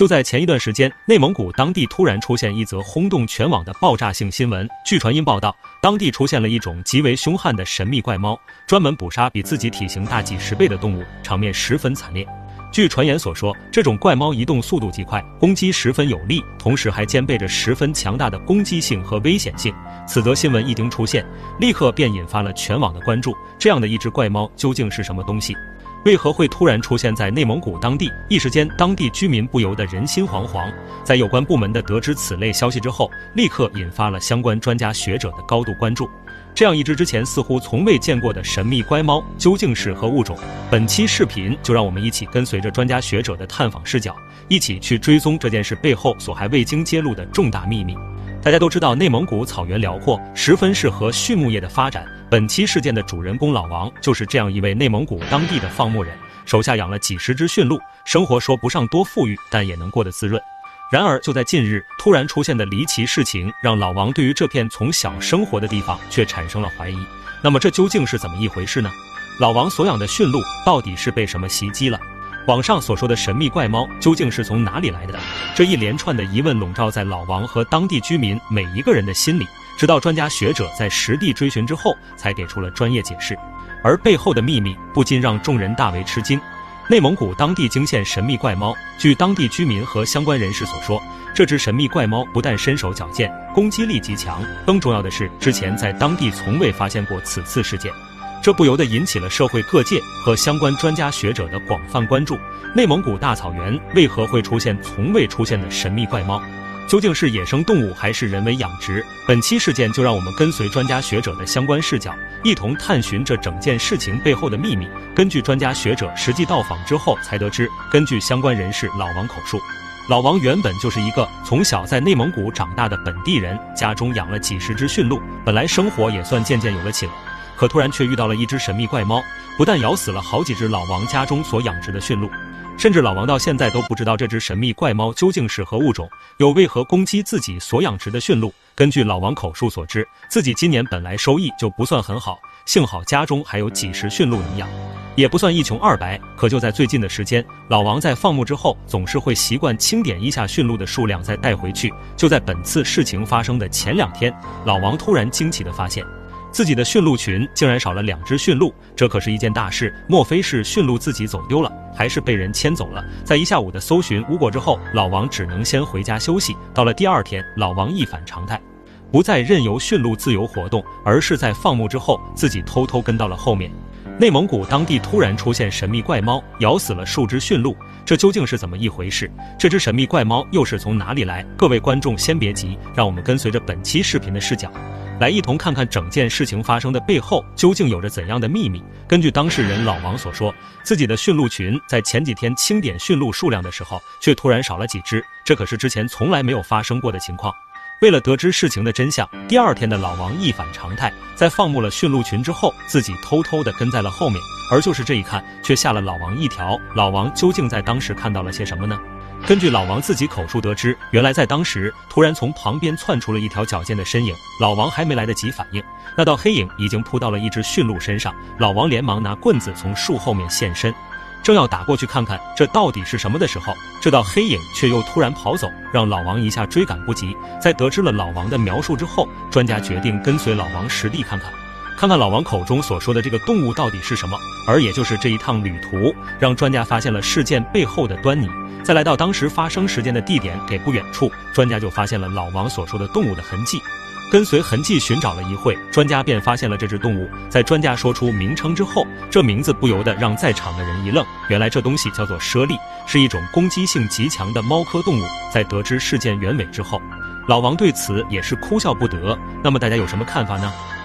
就在前一段时间，内蒙古当地突然出现一则轰动全网的爆炸性新闻。据传音报道，当地出现了一种极为凶悍的神秘怪猫，专门捕杀比自己体型大几十倍的动物，场面十分惨烈。据传言所说，这种怪猫移动速度极快，攻击十分有力，同时还兼备着十分强大的攻击性和危险性。此则新闻一经出现，立刻便引发了全网的关注。这样的一只怪猫究竟是什么东西？为何会突然出现在内蒙古当地？一时间，当地居民不由得人心惶惶。在有关部门得知此类消息之后，立刻引发了相关专家学者的高度关注。这样一只之前似乎从未见过的神秘乖猫究竟是何物种？本期视频就让我们一起跟随着专家学者的探访视角，一起去追踪这件事背后所还未经揭露的重大秘密。大家都知道，内蒙古草原辽阔，十分适合畜牧业的发展。本期事件的主人公老王就是这样一位内蒙古当地的放牧人，手下养了几十只驯鹿，生活说不上多富裕，但也能过得滋润。然而就在近日，突然出现的离奇事情让老王对于这片从小生活的地方却产生了怀疑。那么这究竟是怎么一回事呢？老王所养的驯鹿到底是被什么袭击了？网上所说的神秘怪猫究竟是从哪里来的？这一连串的疑问笼罩在老王和当地居民每一个人的心里，直到专家学者在实地追寻之后，才给出了专业解释。而背后的秘密不禁让众人大为吃惊。内蒙古当地惊现神秘怪猫，据当地居民和相关人士所说，这只神秘怪猫不但身手矫健，攻击力极强，更重要的是，之前在当地从未发现过此次事件。这不由得引起了社会各界和相关专家学者的广泛关注。内蒙古大草原为何会出现从未出现的神秘怪猫？究竟是野生动物还是人为养殖？本期事件就让我们跟随专家学者的相关视角，一同探寻这整件事情背后的秘密。根据专家学者实际到访之后才得知，根据相关人士老王口述，老王原本就是一个从小在内蒙古长大的本地人，家中养了几十只驯鹿，本来生活也算渐渐有了起来。可突然却遇到了一只神秘怪猫，不但咬死了好几只老王家中所养殖的驯鹿，甚至老王到现在都不知道这只神秘怪猫究竟是何物种，又为何攻击自己所养殖的驯鹿。根据老王口述所知，自己今年本来收益就不算很好，幸好家中还有几十驯鹿能养，也不算一穷二白。可就在最近的时间，老王在放牧之后总是会习惯清点一下驯鹿的数量再带回去。就在本次事情发生的前2天，老王突然惊奇地发现，自己的驯鹿群竟然少了2只驯鹿，这可是一件大事。莫非是驯鹿自己走丢了，还是被人牵走了？在一下午的搜寻无果之后，老王只能先回家休息。到了第2天，老王一反常态，不再任由驯鹿自由活动，而是在放牧之后自己偷偷跟到了后面。内蒙古当地突然出现神秘怪猫，咬死了数只驯鹿，这究竟是怎么一回事？这只神秘怪猫又是从哪里来？各位观众先别急，让我们跟随着本期视频的视角，来一同看看整件事情发生的背后究竟有着怎样的秘密。根据当事人老王所说，自己的驯鹿群在前几天清点驯鹿数量的时候，却突然少了几只，这可是之前从来没有发生过的情况。为了得知事情的真相，第2天的老王一反常态，在放牧了驯鹿群之后，自己偷偷地跟在了后面。而就是这一看，却吓了老王一跳。老王究竟在当时看到了些什么呢？根据老王自己口述得知，原来在当时突然从旁边窜出了一条矫健的身影，老王还没来得及反应，那道黑影已经扑到了一只驯鹿身上。老王连忙拿棍子从树后面现身，正要打过去看看这到底是什么的时候，这道黑影却又突然跑走，让老王一下追赶不及。在得知了老王的描述之后，专家决定跟随老王实地看看老王口中所说的这个动物到底是什么。而也就是这一趟旅途，让专家发现了事件背后的端倪。再来到当时发生事件的地点给不远处，专家就发现了老王所说的动物的痕迹。跟随痕迹寻找了一会，专家便发现了这只动物。在专家说出名称之后，这名字不由得让在场的人一愣。原来这东西叫做猞猁，是一种攻击性极强的猫科动物。在得知事件原委之后，老王对此也是哭笑不得。那么大家有什么看法呢？